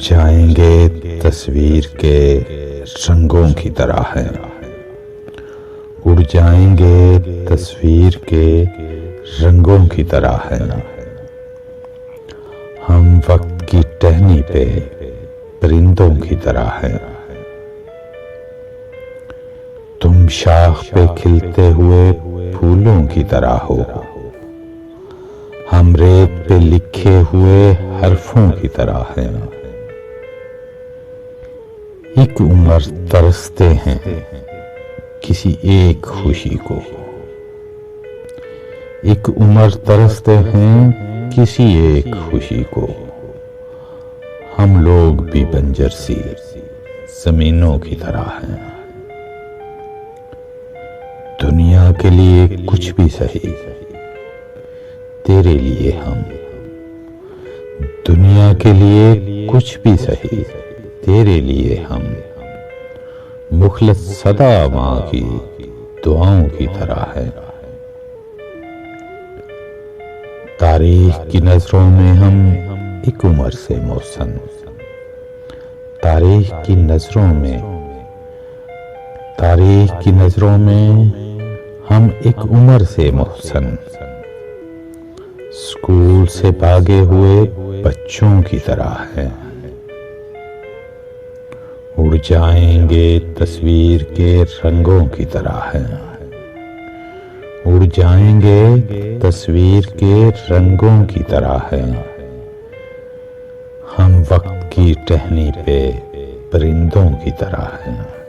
जाएंगे तस्वीर के रंगों की तरह है। उड़ जाएंगे तस्वीर के रंगों की तरह है। हम वक्त की टहनी पे परिंदों की तरह है। तुम शाख पे खिलते हुए फूलों की तरह हो। हम रेत पे लिखे हुए हरफों की तरह है। एक उम्र तरसते हैं किसी एक खुशी को। एक उम्र तरसते हैं किसी एक खुशी को। हम लोग भी बंजर सी जमीनों की तरह हैं। दुनिया के लिए कुछ भी सही, तेरे लिए हम। दुनिया के लिए कुछ भी सही, तेरे लिए हम। मुखलस सदा माँ की दुआओं की तरह है। तारीख की नजरों में हम एक उम्र से मोहसन। तारीख की नजरों में हम एक उम्र से मोहसन। स्कूल से भागे हुए बच्चों की तरह है। उड़ जाएंगे तस्वीर के रंगों की तरह है। उड़ जाएंगे तस्वीर के रंगों की तरह है। हम वक्त की टहनी पे परिंदों की तरह हैं।